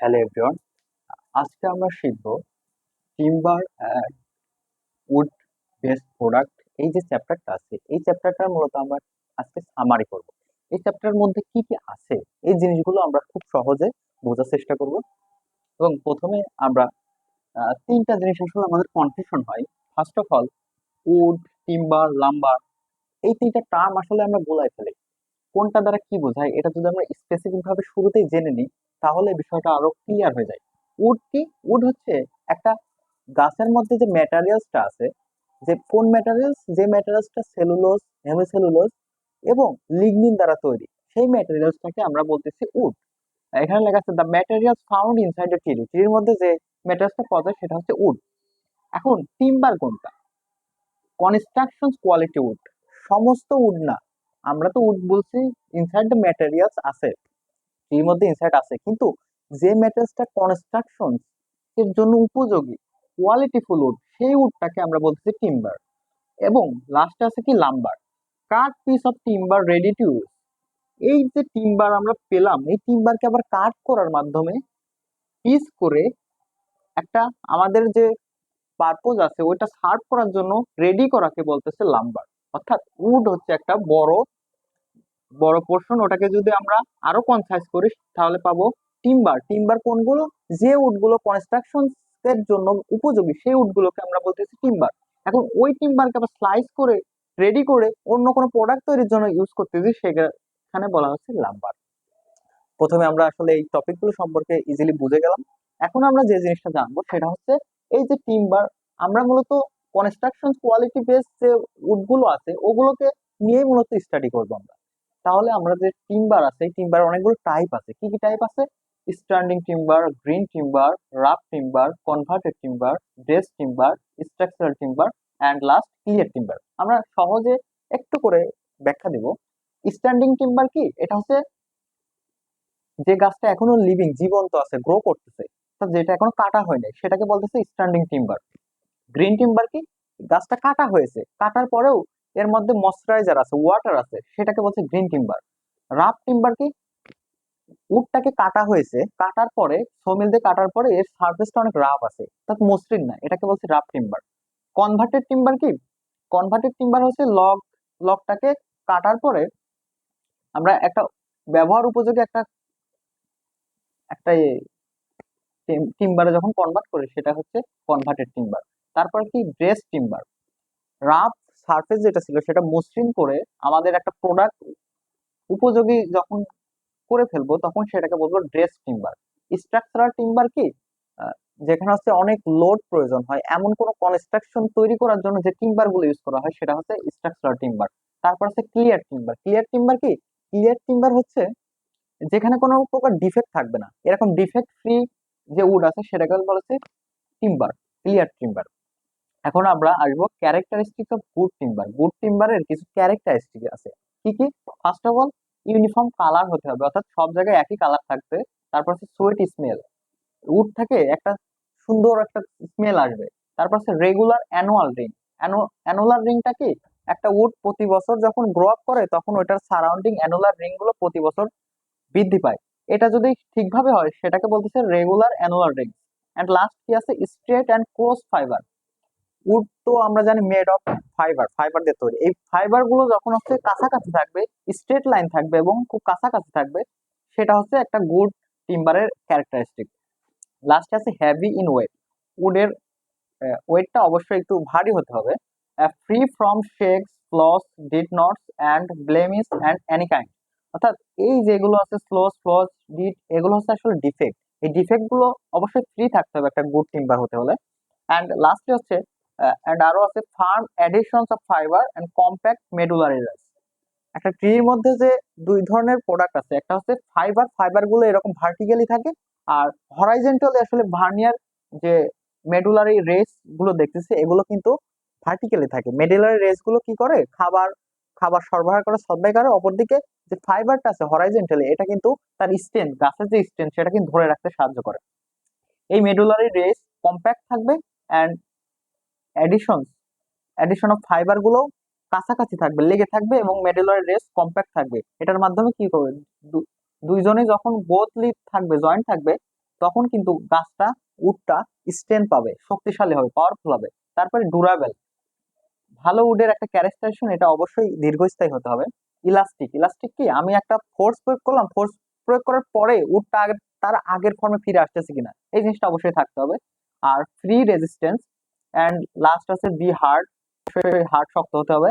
Hello everyone, আজকে আমরা শিখব টিম্বার উড বেসড প্রোডাক্ট। এই যে চ্যাপ্টারটা আছে, এই চ্যাপ্টারটা মূলত আমরা আজকে সামারি করব। এই চ্যাপ্টারের মধ্যে কি কি আছে এই জিনিসগুলো আমরা খুব সহজে বোঝার চেষ্টা করব। এবং প্রথমে আমরা তিনটা জিনিস আসলে আমাদের কনফিউশন হয়। First of all, wood, timber, lumber, এই তিনটা টার্ম আসলে আমরা গোলাই ফেলি। কোনটা দ্বারা কি বোঝায় এটা যদি আমরা স্পেসিফিক ভাবে শুরুতেই জেনে নিই, তাহলে বিষয়টা আরো ক্লিয়ার হয়ে যায়। উড কি? উড হচ্ছে একটা গাছের মধ্যে যে ম্যাটেরিয়ালসটা আছে, যে কোন ম্যাটেরিয়ালস, যে ম্যাটেরিয়ালসটা সেলুলোজ, হেমিসেলুলোজ এবং লিগনিন দ্বারা তৈরি, সেই ম্যাটেরিয়ালসটাকে আমরা বলতেছি উড। এখানে লেখা আছে the materials found inside the tree. ট্রির মধ্যে যে ম্যাটেরিয়ালসটা পাওয়া যায় সেটা হচ্ছে উড। এখন টিম্বার কোনটা? Construction quality wood. সমস্ত উড না, আমরা তো উড বলছি ইনসাইড দ্য ম্যাটেরিয়ালস আছে, এর মধ্যে ইনসাইড আছে, কিন্তু যে ম্যাটেরিয়ালসটা কনস্ট্রাকশন এর জন্য উপযোগী, কোয়ালিটিফুল উড, সেই উডটাকে আমরা বলতেছি টিম্বার। এবং লাস্টে আছে কি? Lumber. Cut piece of timber ready to use. এই যে টিম্বার আমরা পেলাম, এই টিম্বারকে আবার কাট করার মাধ্যমে পিস করে একটা আমাদের যে পারপোজ আছে ওইটা সার্ভ করার জন্য রেডি করাকে বলতেছে লাম্বার। অর্থাৎ উড হচ্ছে একটা বড় বড় পোর্শন, ওটাকে যদি আমরা আরো কনসাইজ করি তাহলে পাবো টিম্বার। টিম্বার কোনগুলো? যে উডগুলো কনস্ট্রাকশন এর জন্য উপযোগী, সেই উডগুলোকে আমরা বলতেছি টিম্বার। এখন ওই টিম্বারকে আবার স্লাইস করে রেডি করে অন্য কোনো প্রোডাক্ট তৈরির জন্য ইউজ করতেছি, সেখানে বলা হচ্ছে লাম্বার। প্রথমে আমরা আসলে এই টপিকগুলো সম্পর্কে ইজিলি বুঝে গেলাম। এখন আমরা যে জিনিসটা জানবো সেটা হচ্ছে এই যে টিম্বার, আমরা মূলত কনস্ট্রাকশন কোয়ালিটি বেস যে উডগুলো আছে ওগুলোকে নিয়েই মূলত স্টাডি করবো আমরা। তাহলে আমরা যে টিম্বার আছে, এই টিম্বার অনেকগুলো টাইপ আছে। কি কি টাইপ আছে? Standing timber, green timber, rough timber, converted timber, dress timber, structural timber and last clear timber. আমরা সহজে একটু করে ব্যাখ্যা দিব। স্ট্যান্ডিং টিম্বার কি? এটা হচ্ছে যে গাছটা এখনো লিভিং, জীবন্ত আছে, গ্রো করতেছে, যেটা এখনো কাটা হয় নাই, সেটাকে বলতেছে স্ট্যান্ডিং টিম্বার। গ্রিন টিম্বার কি? গাছটা কাটা হয়েছে, কাটার পরেও এর মধ্যে ময়শ্চারাইজার আছে, ওয়াটার আছে, সেটাকে বলছে গ্রিন টিম্বার। রাফ টিম্বার কি? উডটাকে কাটা হয়েছে, কাটার পরে সমিল দিয়ে কাটার পরে এর সারফেসটা অনেক রাফ আছে, তার মসৃণ না, এটাকে বলছে রাফ টিম্বার। কনভার্টেড টিম্বার কি? কনভার্টেড টিম্বার হচ্ছে লগটাকে কাটার পরে আমরা একটা ব্যবহার উপযোগী একটা একটা টিম্বারে যখন কনভার্ট করি সেটা হচ্ছে কনভার্টেড টিম্বার। তারপর কি? Dress timber. রাফ সারফেস যেটা ছিল সেটা মসৃণ করে আমাদের একটা প্রোডাক্ট উপযোগী যখন করে ফেলবো তখন সেটাকে বলবো ড্রেস টিম্বার। স্ট্রাকচারাল টিম্বার কি? আহ, যেখানে হচ্ছে অনেক লোড প্রয়োজন হয়, এমন কোনো কনস্ট্রাকশন তৈরি করার জন্য যে টিম্বার গুলো ইউজ করা হয় সেটা হচ্ছে স্ট্রাকচারাল টিম্বার। তারপর হচ্ছে ক্লিয়ার টিম্বার। ক্লিয়ার টিম্বার কি? ক্লিয়ার টিম্বার হচ্ছে যেখানে কোনো প্রকার ডিফেক্ট থাকবে না, এরকম ডিফেক্ট ফ্রি যে উড আছে সেটাকে বলা হচ্ছে টিম্বার, ক্লিয়ার টিম্বার। এখন আমরা আসবো characteristic of good timber. Good টিম্বারের কিছু ক্যারেক্টারিস্টিক আছে। কি কি? First of all, uniform colour হতে হবে, অর্থাৎ সব জায়গায় একই কালার থাকবে। তারপর হচ্ছে সুইট স্মেল, উড থেকে একটা সুন্দর একটা স্মেল আসবে। তারপর হচ্ছে রেগুলার অ্যানুয়াল রিং। অ্যানুয়াল রিংটা কি? একটা উড প্রতি বছর যখন গ্রো আপ করে তখন ওইটার সারাউন্ডিং অ্যানুলার রিং গুলো প্রতি বছর বৃদ্ধি পায়। এটা যদি ঠিকভাবে হয় সেটাকে বলতেছে regular annual ring. And last কি আছে? Straight and close fibre. Wood তো আমরা জানি মেড অফ ফাইবার, ফাইবার দিয়ে তৈরি। এই ফাইবার গুলো যখন হচ্ছে কাছাকাছি থাকবে, স্ট্রেট লাইন থাকবে এবং খুব কাছাকাছি থাকবে, সেটা হচ্ছে একটা গুড টিম্বারের ক্যারেক্টারিস্টিক। লাস্টে আছে হেভি ইন ওয়েট। উডের ওয়েটটা অবশ্যই একটু ভারী হতে হবে। Free from shakes, flaws, dead knots and blemish and any kind. অর্থাৎ এই যেগুলো আছে স্লোস, ফ্লস, ডিড, এগুলো হচ্ছে আসলে ডিফেক্ট। এই ডিফেক্ট গুলো অবশ্যই ফ্রি থাকতে হবে একটা গুড টিম্বার হতে হলে। অ্যান্ড লাস্টে হচ্ছে আরো আছে firm adhesions of fibre and compact medullary rays. একটা ট্রির মধ্যে যে দুই ধরনের প্রোডাক্ট আছে, একটা হচ্ছে ফাইবার, ফাইবার গুলো এরকম ভার্টিক্যালি থাকে, আর হরাইজন্টালি আসলে ভার্নিয়ার যে মেডুলারি রেস গুলো দেখতেছে এগুলো কিন্তু ভার্টিক্যালি থাকে। মেডুলারি রেস গুলো কি করে? খাবার খাবার সরবরাহ করে, সাপ্লাই করে। অপরদিকে যে ফাইবারটা আছে হরাইজন্টালি, এটা কিন্তু তার স্টেন, গাছের যে স্টেন সেটা কিন্তু ধরে রাখতে সাহায্য করে। এই মেডুলারি রেস কম্প্যাক্ট থাকবে and addition addition of fibre গুলো কাছাকাছি থাকবে, লেগে থাকবে, এবং মেডুলারি রেস কম্প্যাক্ট থাকবে। এটার মাধ্যমে কি করবে? দুইজনে যখন বোথলি থাকবে, জয়েন্ট থাকবে, তখন কিন্তু গাছটা উডটা স্ট্রেংথ পাবে, শক্তিশালী হবে, পাওয়ারফুল হবে। তারপরে ডুরাবেল, ভালো উডের একটা ক্যারেক্টারেশন এটা অবশ্যই দীর্ঘস্থায়ী হতে হবে। ইলাস্টিক, ইলাস্টিক কি আমি একটা ফোর্স প্রয়োগ করলাম, ফোর্স প্রয়োগ করার পরে উডটা তার আগের ফর্মে ফিরে আসতেছে কিনা এই জিনিসটা অবশ্যই থাকতে হবে। আর ফ্রি রেজিস্ট্যান্স, এন্ড লাস্ট আছে বি হার্ড, হার্ড শক্ত হতে হবে।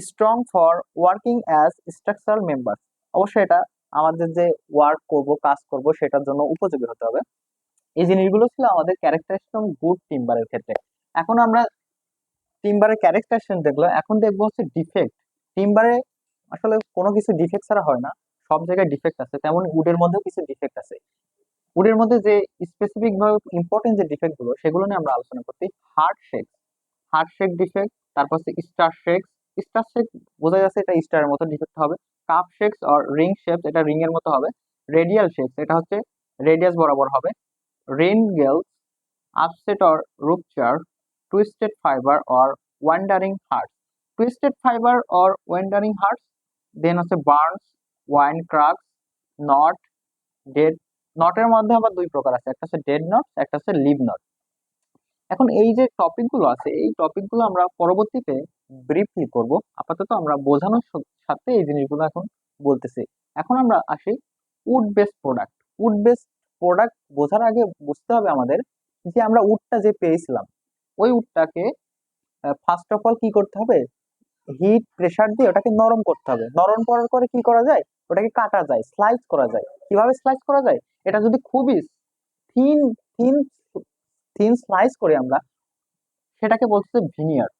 Strong for working as structural member, অবশ্যই এটা আমাদের যে ওয়ার্ক করব, কাজ করব সেটার জন্য উপযোগী হতে হবে। এই জিনিসগুলো ছিল আমাদের ক্যারেক্টারিস্টিক গুড টিম্বারের ক্ষেত্রে। এখন আমরা টিম্বারের ক্যারেক্টারেশন দেখলো, এখন দেখবো হচ্ছে ডিফেক্ট। টিম্বারে আসলে কোনো কিছু ডিফেক্ট ছাড়া হয় না, সব জায়গায় ডিফেক্ট আছে, তেমন উডের মধ্যেও কিছু ডিফেক্ট আছে। উডের মধ্যে যে স্পেসিফিক ভাবে ইম্পর্টেন্ট যে ডিফেক্ট গুলো সেগুলো নিয়ে আমরা আলোচনা করছি। Heart shake, heart shake defect, তারপর হচ্ছে স্টার শেক, স্টার শেক বোঝা যাচ্ছে এটা স্টারের মতো ডিফেক্ট হবে। Cup shakes or ring shapes, এটা রিং এর মতো হবে। রেডিয়াল শেকস, এটা হচ্ছে রেডিয়াস বরাবর হবে। Rind galls, upset or rupture, twisted fibre or wandering heart, twisted fibre or wandering heart. Then হচ্ছে burls, wind cracks, knot, dead. নটের মধ্যে আবার দুই প্রকার আছে, একটা হচ্ছে ডেড নট, একটা হচ্ছে লিভ নট। এখন এই যে টপিক গুলো আছে এই টপিক গুলো আমরা পরবর্তীতে ব্রিফলি করব, আপাতত আমরা বোঝানোর সাথে এই জিনিসগুলো এখন বলতেছি। এখন আমরা আসি wood based product. Wood based product বোঝার আগে বুঝতে হবে আমাদের যে আমরা উডটা যে পেয়েছিলাম ওই উডটাকে ফার্স্ট অফ অল কি করতে হবে, হিট প্রেসার দিয়ে ওটাকে নরম করতে হবে। নরম করার পরে কি করা যায়, ওটাকে কাটা যায়, স্লাইস করা যায়। কিভাবে স্লাইস করা যায়, এটা যদি খুবই থিন থিন থিন স্লাইস করি আমরা, সেটাকে বলছে ভিনিয়ার।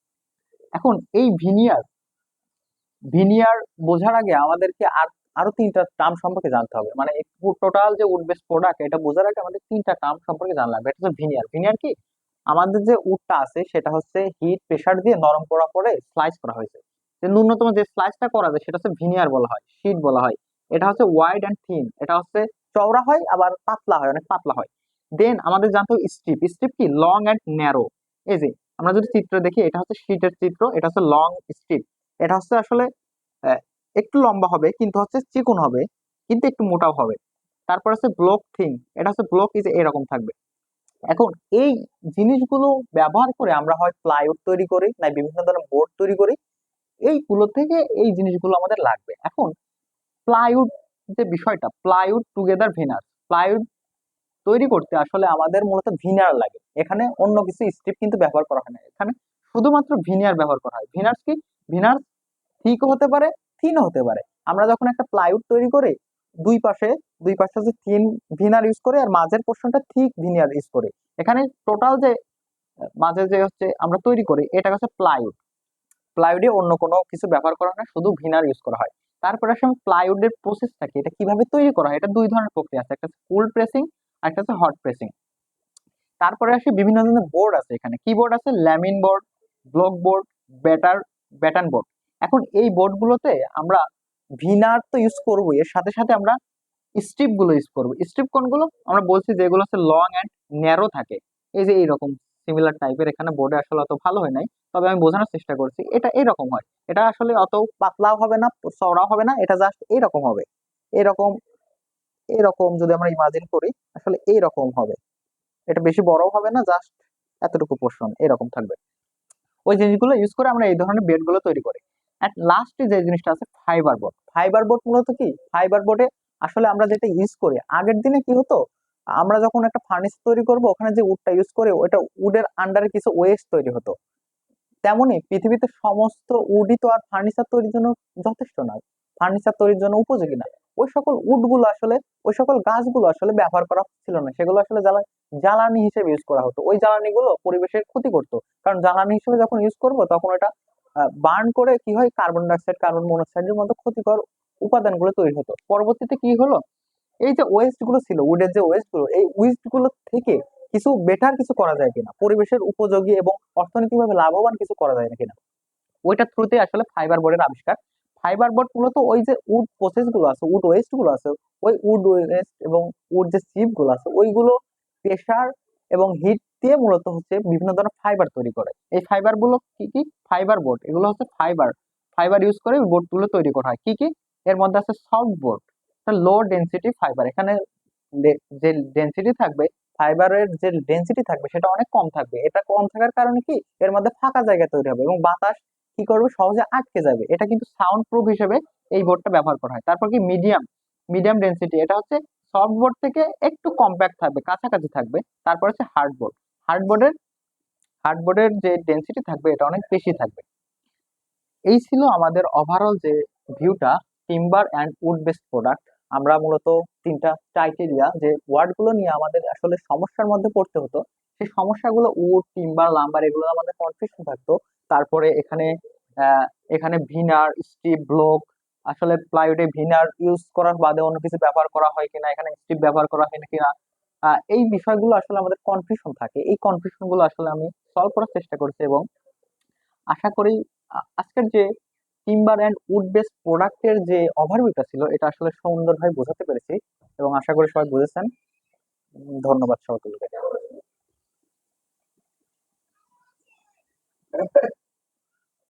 এখন এই ভিনিয়ার ভিনিয়ার বোঝার আগে আমাদেরকে আরো তিনটা টার্ম সম্পর্কে জানতে হবে। মানে টোটাল যে উড বেস প্রোডাক্ট এটা বোঝার আগে আমাদের তিনটা টার্ম সম্পর্কে জানা লাগবে। এটা হচ্ছে ভিনিয়ার। ভিনিয়ার কি, আমাদের যে উডটা আছে সেটা হচ্ছে হিট প্রেসার দিয়ে নরম করার পরে স্লাইস করা হয়েছে, যে ন্যূনতম যে স্লাইসটা করা যায় সেটা হচ্ছে ভিনিয়ার বলা হয়, শীট বলা হয়। এটা হচ্ছে ওয়াইড অ্যান্ড থিন, এটা হচ্ছে চওড়া হয় আবার পাতলা হয়, অনেক পাতলা হয়। দেন আমাদের জানতে হবে স্ট্রিপ। স্ট্রিপ কি, লং অ্যান্ড ন্যারো। এই যে আমরা যদি চিত্র দেখি, এটা হচ্ছে শীটের চিত্র, এটা হচ্ছে লং স্ট্রিপ। এটা হচ্ছে আসলে আহ, একটু লম্বা হবে কিন্তু হচ্ছে চিকন হবে, কিন্তু একটু মোটাও হবে। তারপর আছে ব্লক থিং, এটা হচ্ছে ব্লক এই যে এরকম থাকবে। এখন এই জিনিসগুলো ব্যবহার করে আমরা হয় প্লাইউড তৈরি করি, না বিভিন্ন ধরনের বোর্ড তৈরি করি। এইগুলো থেকে এই জিনিসগুলো আমাদের লাগবে। এখন প্লাইউড যে বিষয়টা, প্লাইউড টুগেদার ভিনার, প্লাইউড তৈরি করতে আসলে আমাদের মূলত ভিনার লাগে। এখানে অন্য কিছু স্ট্রিপ কিন্তু ব্যবহার করা হয় না, এখানে শুধুমাত্র ভিনিয়ার ব্যবহার করা হয়। ভিনার্স কি, ভিনার থিকও হতে পারে, থিনও হতে পারে। আমরা যখন একটা প্লাইউড তৈরি করি, দুই পাশে হচ্ছে থিন ভিনার ইউজ করে আর মাঝের পোর্শনটা থিক ভিনিয়ার ইউজ করি। এখানে টোটাল যে মাঝে যে হচ্ছে আমরা তৈরি করি এটা হচ্ছে প্লাইউড। প্লাইউডে অন্য কোনো কিছু ব্যবহার করা হয় না, শুধু ভিনার ইউজ করা হয়। তারপরে আসলে প্লাইউডের প্রসেসটা কি, এটা কিভাবে তৈরি করা হয়, এটা দুই ধরনের প্রক্রিয়া আছে, একটা হচ্ছে কোল্ড প্রেসিং আর একটা হচ্ছে হট প্রেসিং। তারপরে আসে বিভিন্ন ধরনের বোর্ড আছে, এখানে কিবোর্ড আছে, ল্যামিন বোর্ড, ব্লক বোর্ড, ব্যাটান বোর্ড। এখন এই বোর্ড গুলোতে আমরা ভিনার তো ইউজ করবো, এর সাথে সাথে আমরা স্ট্রিপ গুলো ইউজ করবো। স্ট্রিপ কোনগুলো, আমরা বলছি যেগুলো হচ্ছে লং অ্যান্ড ন্যারো থাকে, এই যে এইরকম সিমিলার টাইপের। এখানে বোর্ডে আসলে অত ভালো হয় নাই, তবে আমি বোঝানোর চেষ্টা করছি। এটা এরকম হয়, এটা আসলে অত পাতলাও হবে না, চওড়াও হবে না, এটা জাস্ট এইরকম হবে। এরকম এরকম যদি আমরা ইমাজিন করি আসলে এইরকম হবে, এটা বেশি বড়ও হবে না, জাস্ট এতটুকু পোর্শন এরকম থাকবে। ওই জিনিসগুলো ইউজ করে আমরা এই ধরনের বেড গুলো তৈরি করি। এন্ড লাস্টে যে জিনিসটা আছে ফাইবার বোর্ড। ফাইবার বোর্ড মূলত কি, ফাইবার বোর্ডে আসলে আমরা যেটা ইউজ করি, আগের দিনে কি হতো, আমরা যখন একটা ফার্নিচার তৈরি করব ওখানে যে উডটা ইউজ করে ওটা উডের আন্ডারে কিছু ওয়েস্ট তৈরি হতো। তেমনি পৃথিবীতে সমস্ত উডই তো আর ফার্নিচার তৈরির জন্য যথেষ্ট নয়, ফার্নিচার তৈরির জন্য উপযোগী না। ওই সকল উড গুলো আসলে, ওই সকল গাছগুলো আসলে ব্যবহার করা ছিল না, সেগুলো আসলে জ্বালানি হিসেবে ইউজ করা হতো। ওই জ্বালানি গুলো পরিবেশের ক্ষতি করতো, কারণ জ্বালানি হিসেবে যখন ইউজ করবো তখন এটা বার্ন করে কি হয়, কার্বন ডাইঅক্সাইড, কার্বন মনোক্সাইডের মতো ক্ষতিকর উপাদানগুলো তৈরি হতো। পরবর্তীতে কি হলো, এই যে ওয়েস্ট গুলো ছিল, উডের যে ওয়েস্ট গুলো, এই ওয়েস্ট গুলো থেকে কিছু বেটার কিছু করা যায় কিনা, পরিবেশের উপযোগী এবং অর্থনৈতিকভাবে লাভবান কিছু করা যায় না কিনা, ওইটার থ্রুতে আসলে ফাইবার বোর্ডের আবিষ্কার। ফাইবার বোর্ড মূলত ওই যে উড প্রসেস গুলো আছে, উড ওয়েস্ট গুলো আছে, ওই উড ওয়েস্ট এবং উড যে চিপ গুলো আছে ওইগুলো প্রেসার এবং হিট দিয়ে মূলত হচ্ছে বিভিন্ন ধরনের ফাইবার তৈরি করে। এই ফাইবার গুলো কি কি, ফাইবার বোর্ড, এগুলো হচ্ছে ফাইবার ফাইবার ইউজ করে বোর্ড গুলো তৈরি করা হয়। কি কি, এর মধ্যে আছে সফট বোর্ড, লো ডেন্সিটি ফাইবার। এখানে যে ডেনসিটি থাকবে, ফাইবারের যে ডেনসিটি থাকবে সেটা অনেক কম থাকবে। এটা কম থাকার কারণে কি এর মধ্যে ফাঁকা জায়গা তৈরি হবে এবং বাতাস কি করবে সহজে আটকে যাবে। এটা কিন্তু সাউন্ড প্রুফ হিসেবে এই বোর্ডটা ব্যবহার করা হয়। তারপর কি মিডিয়াম মিডিয়াম ডেনসিটি, এটা হচ্ছে সফট বোর্ড থেকে একটু কম্প্যাক্ট থাকবে, কাছাকাছি থাকবে। তারপর হচ্ছে হার্ডবোর্ড, হার্ডবোর্ডের হার্ডবোর্ডের যে ডেনসিটি থাকবে এটা অনেক বেশি থাকবে। এই ছিল আমাদের ওভারঅল যে ভিউটা timber and wood based product. আমরা মূলত তিনটা ক্রাইটেরিয়া যে ওয়ার্ডগুলো নিয়ে আমাদের আসলে সমস্যার মধ্যে পড়তে হতো, সেই সমস্যাগুলো উড, টিম্বার, লাম্বার এগুলো আমাদের কনফিউশন থাকতো। তারপরে এখানে আহ, এখানে ভিনার, স্ট্রিপ, ব্লক, আসলে প্লাইউডে ভিনার ইউজ করার বাদে অন্য কিছু ব্যবহার করা হয় কিনা, এখানে স্ট্রিপ ব্যবহার করা হয় কিনা, এই বিষয়গুলো আসলে আমাদের কনফিউশন থাকে। এই কনফিউশন গুলো আসলে আমি সলভ করার চেষ্টা করেছি এবং আশা করি আজকের যে টিম্বার অ্যান্ড উড বেসড প্রোডাক্টের যে ওভারভিউটা ছিল এটা আসলে সুন্দরভাবে বোঝাতে পেরেছি এবং আশা করি সবাই বুঝেছেন। ধন্যবাদ সকলকে।